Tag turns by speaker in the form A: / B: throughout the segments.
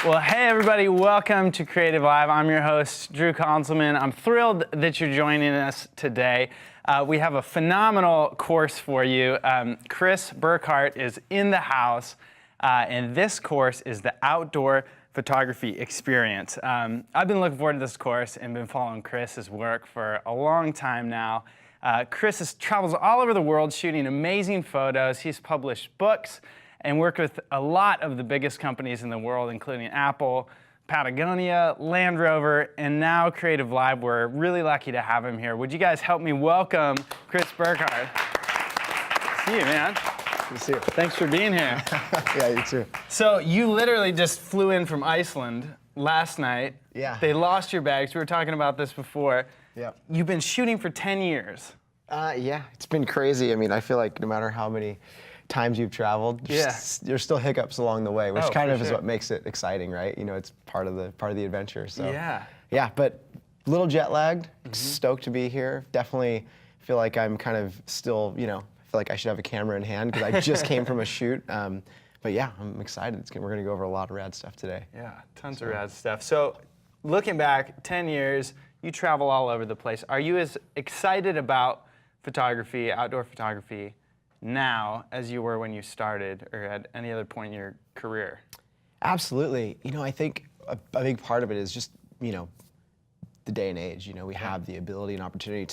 A: Well, hey everybody, welcome to Creative Live. I'm your host, Drew Conselman. I'm thrilled that you're joining us today. We have a phenomenal course for you. Chris Burkhart is in the house, and this course is the Outdoor Photography Experience. I've been looking forward to this course and been following Chris's work for a long time now. Chris travels all over the world shooting amazing photos. He's published books and worked with a lot of the biggest companies in the world, including Apple, Patagonia, Land Rover, and now Creative Live. We're really lucky to have him here. Would you guys help me welcome Chris Burkhart? See you, man.
B: Good to see you.
A: Thanks for being here.
B: Yeah, you too.
A: So you literally just flew in from Iceland last night.
B: Yeah.
A: They lost your bags. We were talking about this before.
B: Yeah.
A: You've been shooting for 10 years.
B: Yeah, it's been crazy. I mean, I feel like no matter how many times you've traveled, there's still hiccups along the way, which kind of is what makes it exciting, right? You know, it's part of the adventure. So yeah, but a little jet lagged. Stoked to be here. Definitely feel like I'm kind of still, you know, feel like I should have a camera in hand because I just came from a shoot. But yeah, I'm excited. We're going to go over a lot of rad stuff today.
A: Yeah, tons of rad stuff. So looking back 10 years, you travel all over the place. Are you as excited about photography, outdoor photography, now as you were when you started or at any other point in your career?
B: Absolutely. You know, I think a big part of it is just, you know, the day and age. You know, we have the ability and opportunity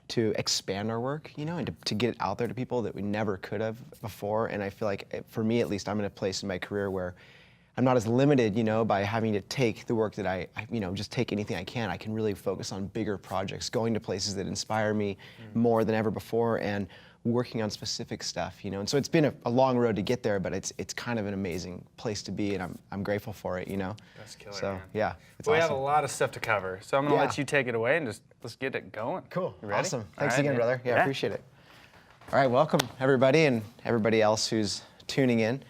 B: to expand our work, you know, and to get it out there to people that we never could have before. And I feel like, for me at least, I'm in a place in my career where I'm not as limited, you know, by having to take the work that I you know, just take anything I can. I can really focus on bigger projects, going to places that inspire me more than ever before, and working on specific stuff, you know. And so it's been a long road to get there, but it's kind of an amazing place to be, and I'm grateful for it, you know.
A: That's killer,
B: so
A: man.
B: yeah, it's
A: we
B: awesome.
A: have a lot of stuff to cover, so I'm gonna let you take it away and just let's get it going.
B: Cool.
A: You ready?
B: Awesome. Thanks again, brother. Yeah, I appreciate it. All right, welcome everybody and everybody else who's tuning in.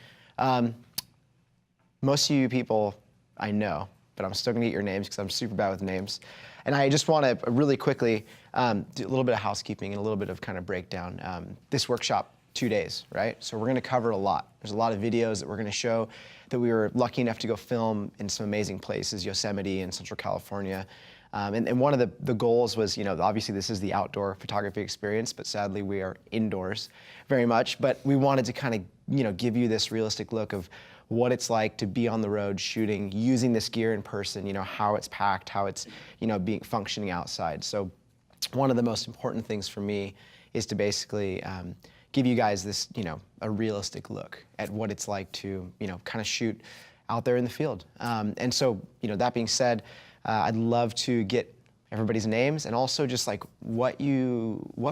B: Most of you people I know, but I'm still gonna get your names because I'm super bad with names. And I just want to really quickly do a little bit of housekeeping and a little bit of kind of breakdown. This workshop, 2 days, right? So we're going to cover a lot. There's a lot of videos that we're going to show that we were lucky enough to go film in some amazing places, Yosemite and Central California. And one of the goals was, you know, obviously this is the outdoor photography experience, but sadly we are indoors very much. But we wanted to kind of, you know, give you this realistic look of what it's like to be on the road shooting, using this gear in person, you know, how it's packed, how it's, you know, functioning outside. So one of the most important things for me is to basically give you guys this, you know, a realistic look at what it's like to, you know, kind of shoot out there in the field. And so, you know, that being said, I'd love to get everybody's names and also just like what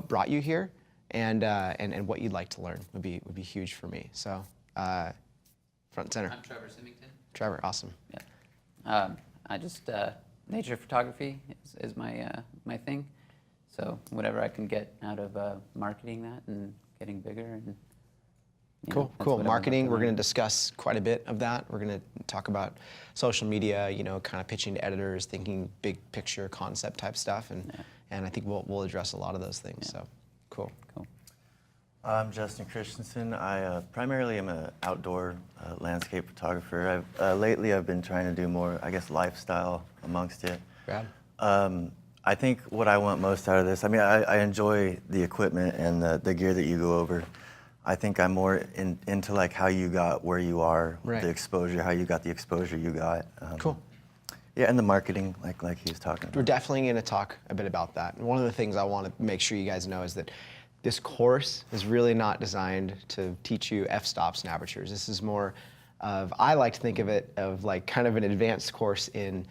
B: brought you here and what you'd like to learn would be huge for me. So front and center.
C: I'm Trevor Symington.
B: Trevor, awesome.
C: Yeah. I just nature photography is my my thing. So whatever I can get out of marketing that and getting bigger and
B: cool. Marketing, we're going to discuss quite a bit of that. We're going to talk about social media, you know, kind of pitching to editors, thinking big picture concept type stuff, and I think we'll address a lot of those things. So cool.
D: I'm Justin Christensen. I primarily am an outdoor landscape photographer. Lately I've been trying to do more, I guess, lifestyle amongst it.
B: Brad?
D: I think what I want most out of this, I mean, I enjoy the equipment and the gear that you go over. I think I'm more into like how you got where you are, the exposure, how you got the exposure you got.
B: Cool.
D: Yeah, and the marketing, like he was talking about.
B: We're definitely going to talk a bit about that. And one of the things I want to make sure you guys know is that this course is really not designed to teach you f-stops and apertures. This is more of, I like to think of it of like kind of an advanced course in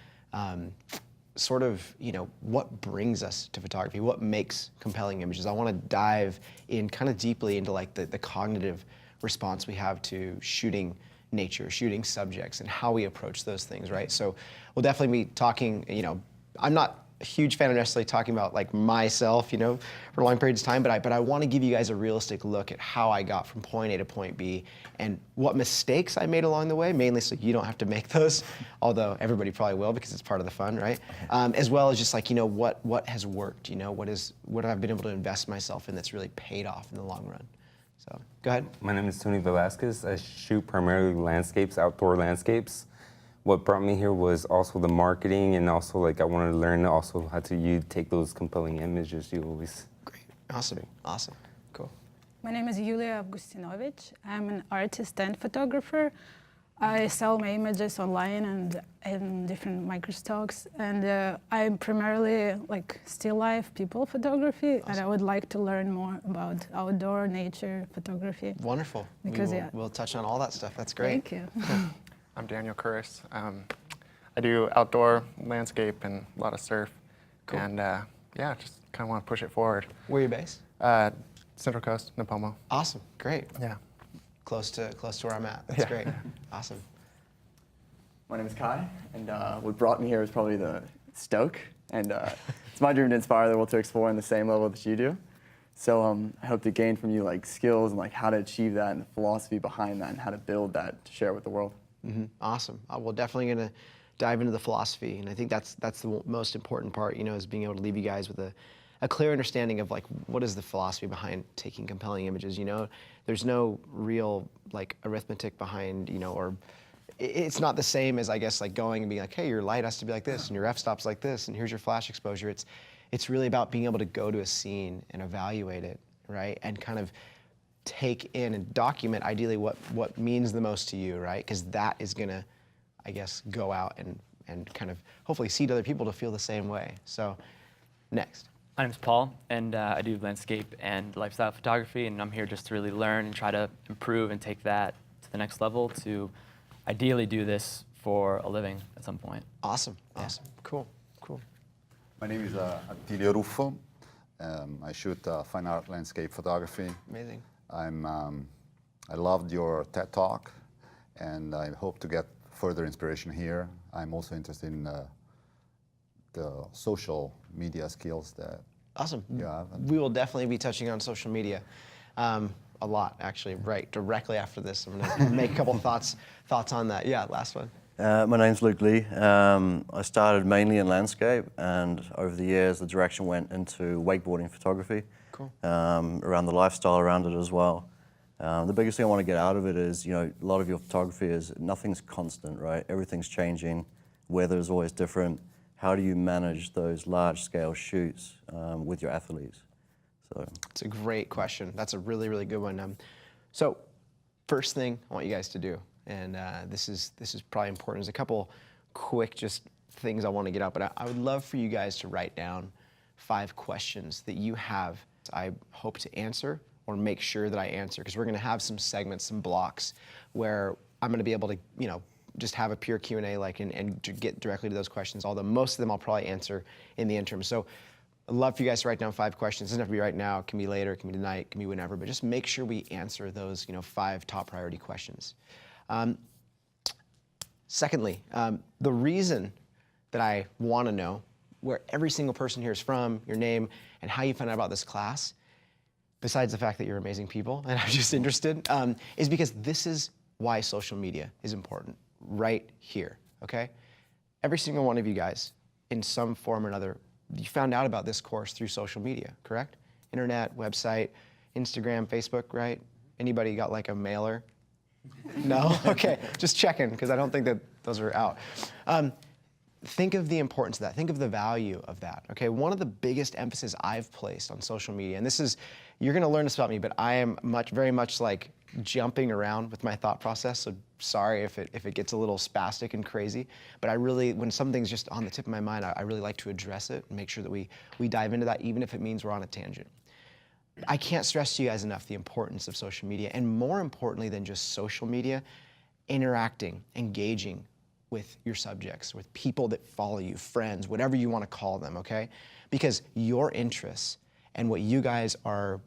B: sort of, you know, what brings us to photography, what makes compelling images. I want to dive in kind of deeply into like the cognitive response we have to shooting nature, shooting subjects, and how we approach those things, right? So we'll definitely be talking, you know, I'm not a huge fan of necessarily talking about like myself, you know, for long periods of time, but I want to give you guys a realistic look at how I got from point A to point B and what mistakes I made along the way, mainly so you don't have to make those, although everybody probably will because it's part of the fun, right? As well as just like, you know, what has worked, you know, what I've been able to invest myself in that's really paid off in the long run. So go ahead.
E: My name is Tony Velasquez. I shoot primarily landscapes, outdoor landscapes. what brought me here was also the marketing, and also like I wanted to learn also how to you take those compelling images you always.
B: Great. Awesome. Awesome. Cool.
F: My name is Yulia Avgustinovich. I'm an artist and photographer. I sell my images online and in different microstocks, and I'm primarily like still life people photography, awesome. And I would like to learn more about outdoor nature photography.
B: Wonderful.
F: Because
B: we'll touch on all that stuff. That's great.
F: Thank you.
G: I'm Daniel Curris. I do outdoor landscape and a lot of surf, cool. And yeah, just kind of want to push it forward.
B: Where are you based?
G: Central Coast, Napomo.
B: Awesome. Great.
G: Yeah.
B: Close to where I'm at. That's great. Awesome.
H: My name is Kai, and what brought me here was probably the stoke, and it's my dream to inspire the world to explore on the same level that you do. So I hope to gain from you like skills and like how to achieve that and the philosophy behind that and how to build that to share with the world.
B: Mm-hmm. Awesome. We're definitely going to dive into the philosophy, and I think that's the most important part, is being able to leave you guys with a clear understanding of like what is the philosophy behind taking compelling images. There's no real like arithmetic behind, or it's not the same as I guess like going and being like, hey, your light has to be like this and your f-stop's like this and here's your flash exposure. It's really about being able to go to a scene and evaluate it, right? And kind of take in and document ideally what means the most to you, right? Because that is gonna, I guess, go out and kind of hopefully seed other people to feel the same way. So, next.
I: My name's Paul, and I do landscape and lifestyle photography, and I'm here just to really learn and try to improve and take that to the next level to ideally do this for a living at some point.
B: Awesome,
I: yeah.
B: Awesome, cool.
J: My name is Attilio Ruffo. I shoot fine art landscape photography.
B: Amazing.
J: I loved your TED Talk, and I hope to get further inspiration here. I'm also interested in the social media skills that
B: awesome.
J: you have.
B: We will definitely be touching on social media a lot, actually, right directly after this. I'm going to make a couple thoughts on that. Yeah, last one.
D: My name's Luke Lee. I started mainly in landscape, and over the years the direction went into wakeboarding photography.
B: Cool.
D: Around the lifestyle around it as well. The biggest thing I want to get out of it is, a lot of your photography is nothing's constant, right? Everything's changing. Weather's always different. How do you manage those large-scale shoots with your athletes? So
B: it's a great question. That's a really, really good one. So, first thing I want you guys to do, and this is probably important. There's a couple quick just things I want to get out, but I would love for you guys to write down 5 questions that you have. I hope to answer or make sure that I answer, because we're going to have some segments, some blocks where I'm going to be able to, just have a pure Q&A and get directly to those questions, although most of them I'll probably answer in the interim. So I'd love for you guys to write down 5 questions. It doesn't have to be right now, it can be later, it can be tonight, it can be whenever, but just make sure we answer those 5 top priority questions. Secondly, the reason that I want to know where every single person here is from, your name, and how you found out about this class, besides the fact that you're amazing people and I'm just interested, is because this is why social media is important right here, okay? Every single one of you guys, in some form or another, you found out about this course through social media, correct? Internet, website, Instagram, Facebook, right? Anybody got like a mailer? No? Okay, just checking, because I don't think that those are out. Think of the importance of that. Think of the value of that, okay? One of the biggest emphasis I've placed on social media, and this is, you're gonna learn this about me, but I am very much like jumping around with my thought process, so sorry if it gets a little spastic and crazy, but I really, when something's just on the tip of my mind, I really like to address it and make sure that we dive into that, even if it means we're on a tangent. I can't stress to you guys enough the importance of social media, and more importantly than just social media, interacting, engaging with your subjects, with people that follow you, friends, whatever you want to call them, okay? Because your interests and what you guys are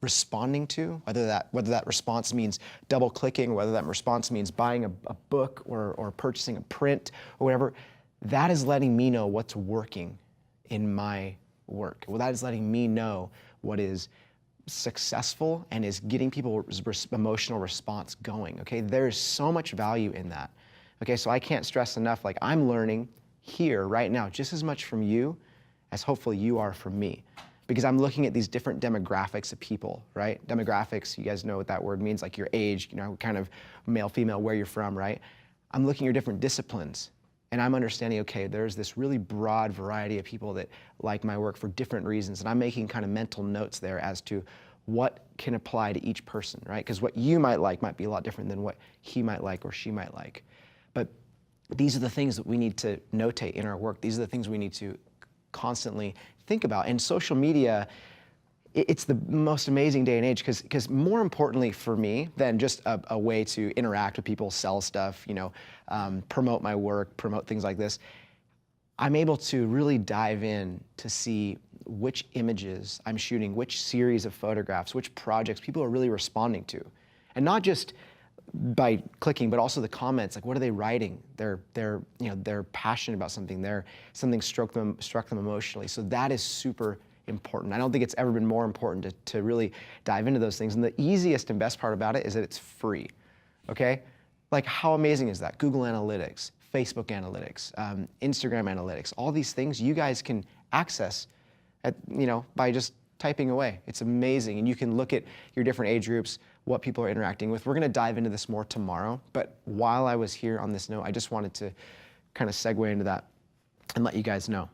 B: responding to, whether that response means double clicking, whether that response means buying a book or purchasing a print or whatever, that is letting me know what's working in my work. Well, that is letting me know what is successful and is getting people's emotional response going, okay? There's so much value in that. Okay, so I can't stress enough, like I'm learning here right now just as much from you as hopefully you are from me. Because I'm looking at these different demographics of people, right? Demographics, you guys know what that word means, like your age, kind of male, female, where you're from, right? I'm looking at your different disciplines, and I'm understanding, okay, there's this really broad variety of people that like my work for different reasons, and I'm making kind of mental notes there as to what can apply to each person, right? Because what you might like might be a lot different than what he might like or she might like. But these are the things that we need to notate in our work. These are the things we need to constantly think about. And social media, it's the most amazing day and age because more importantly for me than just a way to interact with people, sell stuff, promote my work, promote things like this, I'm able to really dive in to see which images I'm shooting, which series of photographs, which projects people are really responding to. And not just by clicking, but also the comments, like what are they writing? They're passionate about something. Something struck them emotionally. So that is super important. I don't think it's ever been more important to really dive into those things. And the easiest and best part about it is that it's free, okay? Like how amazing is that? Google Analytics, Facebook Analytics, Instagram Analytics, all these things you guys can access by just typing away. It's amazing. And you can look at your different age groups, what people are interacting with. We're going to dive into this more tomorrow. But while I was here on this note, I just wanted to kind of segue into that and let you guys know.